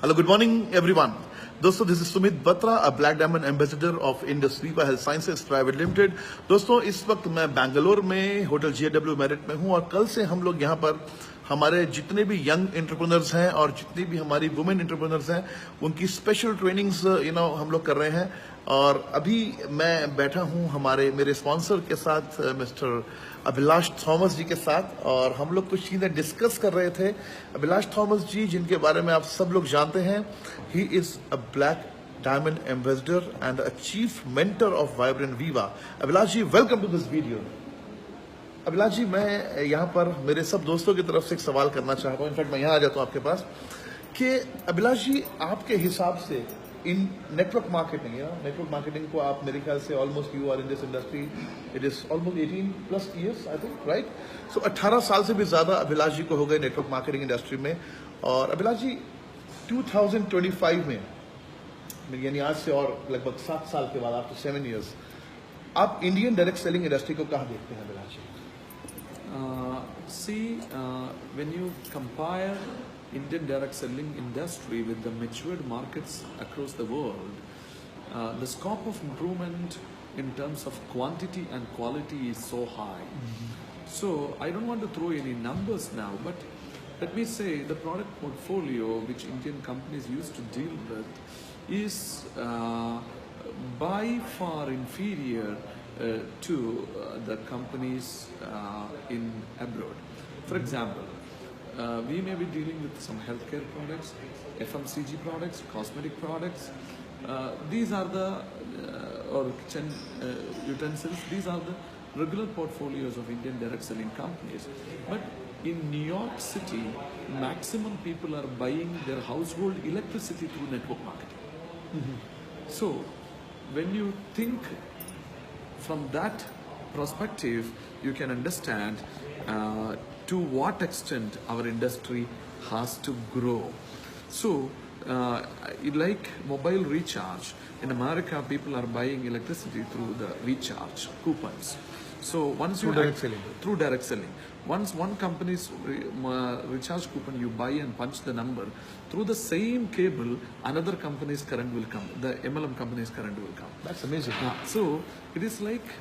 Hello, good morning, everyone. दोस्तों, this is Sumit Batra, a black diamond ambassador of Indus Viva health sciences private limited. दोस्तों, इस वक्त मैं बेंगलोर में होटल JW मैरिट में हूं और कल से हम लोग यहां पर हमारे जितने भी यंग एंटरप्रेन्योर्स हैं और जितनी भी हमारी वुमेन एंटरप्रेन्योर्स हैं उनकी स्पेशल ट्रेनिंग्स हम लोग कर रहे हैं। और अभी मैं बैठा हूं मेरे स्पॉन्सर के साथ, मिस्टर अभिलाष थॉमस जी के साथ, और हम लोग कुछ चीजें डिस्कस कर रहे थे। अभिलाष थॉमस जी, जिनके बारे में आप सब लोग जानते हैं, he is a black diamond ambassador and a chief mentor of Vibrant Viva. Abhilash ji, welcome to this video. Abhilash ji, मैं यहाँ पर मेरे सब दोस्तों की तरफ से एक सवाल करना चाहता हूँ, इनफैक्ट मैं यहाँ आ जाता हूँ आपके पास, कि अभिलाष जी, आपके हिसाब से इन नेटवर्क मार्केटिंग को आप, मेरे ख्याल से almost you are in this industry, it is almost 18+ years I think, right? So 18 साल से भी ज्यादा अभिलाष जी को हो गए नेटवर्क मार्केटिंग इंडस्ट्री में। और अभिलाष जी, 2025 में, यानी आज से और लगभग 7 साल के बाद, आफ्टर 7 ईयर्स, आप इंडियन डायरेक्ट सेलिंग इंडस्ट्री को कहाँ देखते हैं अभिलाष जी? When you compare Indian direct selling industry with the matured markets across the world, the scope of improvement in terms of quantity and quality is so high. So I don't want to throw any numbers now, but let me say the product portfolio which Indian companies used to deal with is by far inferior to the companies in abroad. For example, we may be dealing with some healthcare products, FMCG products, cosmetic products. These are the or kitchen utensils. These are the regular portfolios of Indian direct selling companies. But in New York City, maximum people are buying their household electricity through network marketing. So when you think from that perspective, you can understand to what extent our industry has to grow. So, like mobile recharge, in America, people are buying electricity through the recharge coupons. So once you through direct selling, once one company's recharge coupon you buy and punch the number, through the same cable, another company's current will come. The MLM company's current will come. That's amazing. So it is like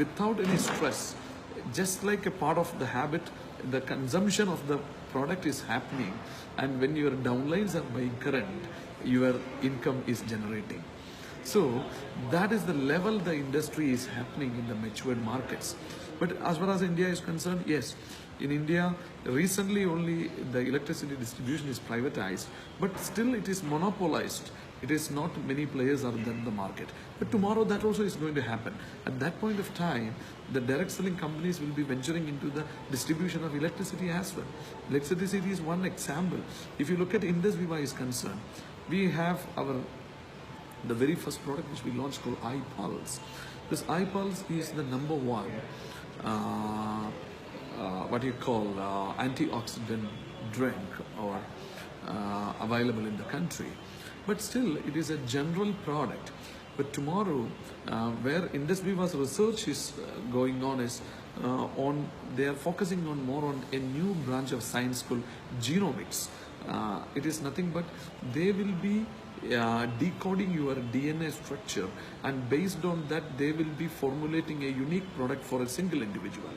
without any stress, just like a part of the habit, the consumption of the product is happening, and when your downlines are buying current, your income is generating. So that is the level the industry is happening in the matured markets. But as far as India is concerned, yes, in India recently only the electricity distribution is privatized, but still it is monopolized. It is not many players are in the market. But tomorrow that also is going to happen. At that point of time, the direct selling companies will be venturing into the distribution of electricity as well. Electricity is one example. If you look at Indus Viva is concerned, we have the very first product which we launched called iPulse. This iPulse is the number one what you call antioxidant drink or available in the country. But still, it is a general product. But tomorrow, where Indus Viva's research is going on is they are focusing on more on a new branch of science called genomics. It is nothing but they will be decoding your DNA structure, and based on that, they will be formulating a unique product for a single individual.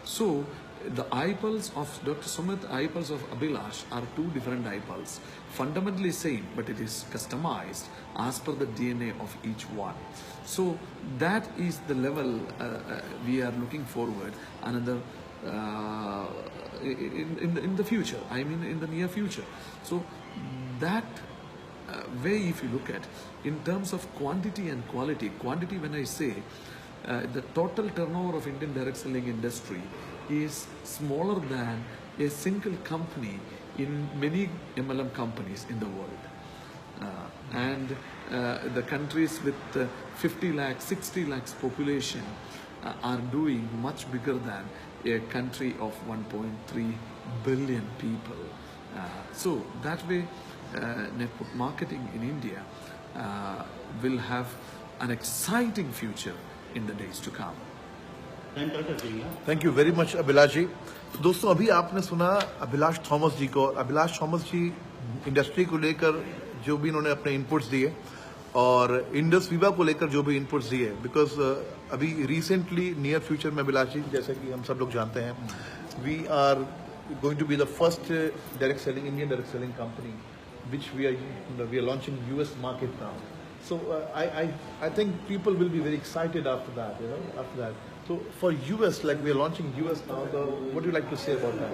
So the iPulse of Dr. Sumit, iPulse of Abhilash are two different iPulse, fundamentally same, but it is customized as per the DNA of each one. So that is the level we are looking forward. Another in the future, I mean in the near future. So that way, if you look at in terms of quantity and quantity when I say the total turnover of Indian direct selling industry is smaller than a single company in many MLM companies in the world. And the countries with 50 lakhs, 60 lakhs population are doing much bigger than a country of 1.3 billion people. So that way, network marketing in India will have an exciting future in the days to come. Thank you very much Abhilash ji. तो दोस्तों, अभी आपने सुना Abhilash Thomas जी को। Abhilash Thomas जी industry को लेकर जो भी इन्होंने अपने इनपुट्स दिए और इंडस वीवा को लेकर जो भी इनपुट्स दिए, बिकॉज अभी रिसेंटली नियर फ्यूचर में अभिलाष जी, जैसे कि हम सब लोग जानते हैं, we are going to be the first Indian direct selling company, which we are launching US market now. So I think people will be very excited after that, after that. So for US, like we are launching US now, what do you like to say about that?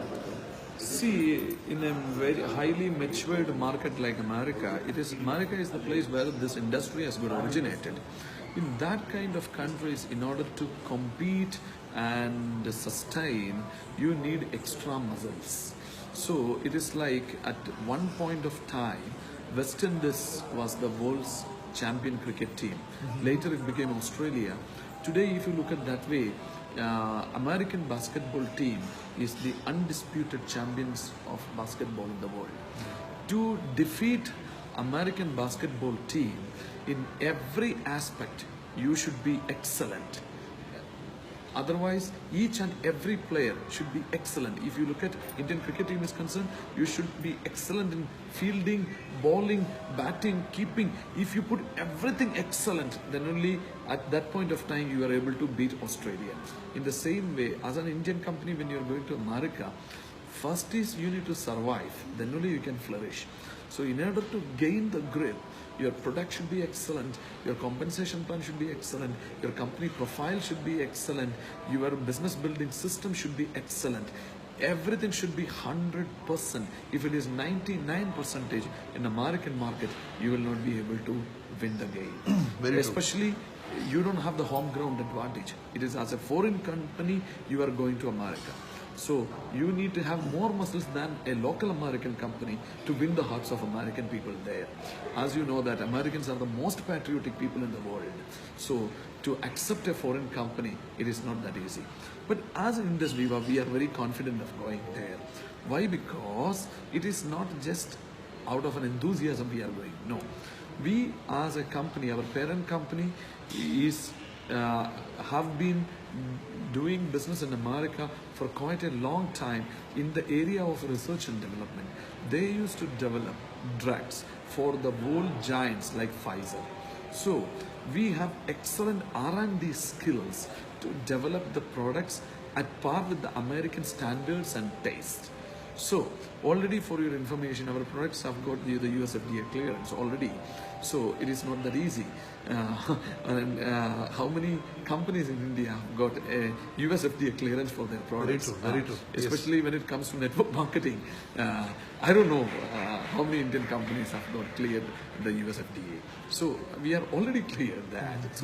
See, in a very highly matured market like America, America is the place where this industry has got originated. In that kind of countries, in order to compete and sustain, you need extra muscles. So it is like at one point of time, West Indies was the world's champion cricket team. Later it became Australia. Today, if you look at that way, American basketball team is the undisputed champions of basketball in the world. To defeat American basketball team in every aspect, you should be excellent. Otherwise, each and every player should be excellent. If you look at Indian cricket team is concerned, you should be excellent in fielding, bowling, batting, keeping. If you put everything excellent, then only at that point of time you are able to beat Australia. In the same way, as an Indian company, when you are going to America, first is you need to survive, then only you can flourish. So in order to gain the grip, your product should be excellent, your compensation plan should be excellent, your company profile should be excellent, your business building system should be excellent. Everything should be 100%. If it is 99% in American market, you will not be able to win the game. Especially, you don't have the home ground advantage. It is as a foreign company, you are going to America. So you need to have more muscles than a local American company to win the hearts of American people there. As you know that Americans are the most patriotic people in the world. So to accept a foreign company, it is not that easy. But as Indus Viva, we are very confident of going there. Why? Because it is not just out of an enthusiasm we are going. No. We as a company, our parent company is have been doing business in America for quite a long time in the area of research and development. They used to develop drugs for the world giants like Pfizer. So we have excellent R&D skills to develop the products at par with the American standards and taste. So already, for your information, our products have got the US FDA clearance already. So it is not that easy. How many companies in India have got a US FDA clearance for their products? Very true. Especially yes. When it comes to network marketing. I don't know how many Indian companies have got cleared the US FDA. So we are already cleared that.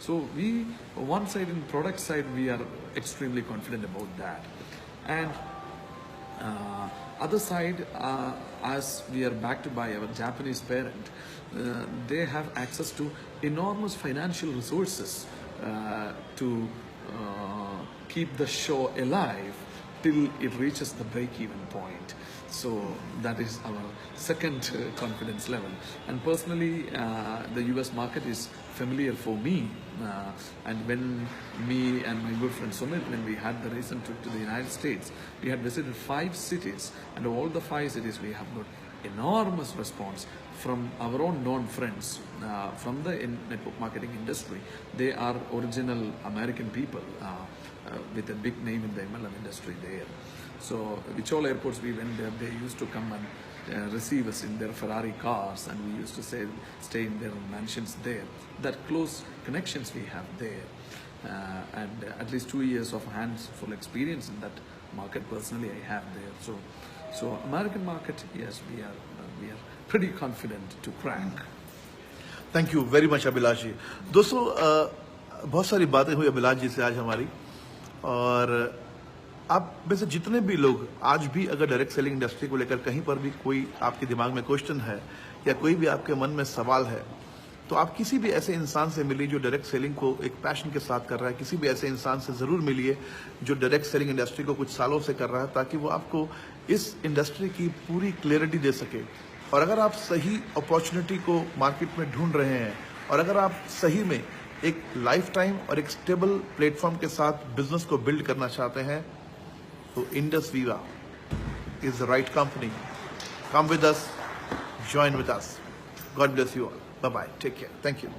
So we, one side in product side, we are extremely confident about that. And other side, as we are backed by our Japanese parent, they have access to enormous financial resources to keep the show alive till it reaches the break-even point. So that is our second confidence level. And personally, the US market is familiar for me. And when me and my good friend Sumit, when we had the recent trip to the United States, we had visited 5 cities, and all the 5 cities we have got enormous response from our own known friends from the network marketing industry. They are original American people with a big name in the MLM industry there. So which all airports we went there, they used to come and receive us in their Ferrari cars, and we used to stay in their mansions there. That close connections we have there, and at least 2 years of hands-full experience in that market personally I have there. So American market, yes, we are pretty confident to crack. Thank you very much Abhilash ji. दोस्तों, बहुत सारी बातें हुई अभिलाष जी से आज हमारी, और आप में से जितने भी लोग आज भी अगर डायरेक्ट सेलिंग इंडस्ट्री को लेकर कहीं पर भी कोई आपके दिमाग में क्वेश्चन है या कोई भी आपके मन में सवाल है, तो आप किसी भी ऐसे इंसान से मिलिए जो डायरेक्ट सेलिंग को एक पैशन के साथ कर रहा है। किसी भी ऐसे इंसान से ज़रूर मिलिए जो डायरेक्ट सेलिंग इंडस्ट्री को कुछ सालों से कर रहा है, ताकि वो आपको इस इंडस्ट्री की पूरी क्लियरिटी दे सके। और अगर आप सही अपॉर्चुनिटी को मार्केट में ढूंढ रहे हैं, और अगर आप सही में एक लाइफ टाइम और एक स्टेबल प्लेटफॉर्म के साथ बिजनेस को बिल्ड करना चाहते हैं, तो Indus Viva is the right company. Come with us, join with us. God bless you all. Bye-bye. Take care. Thank you.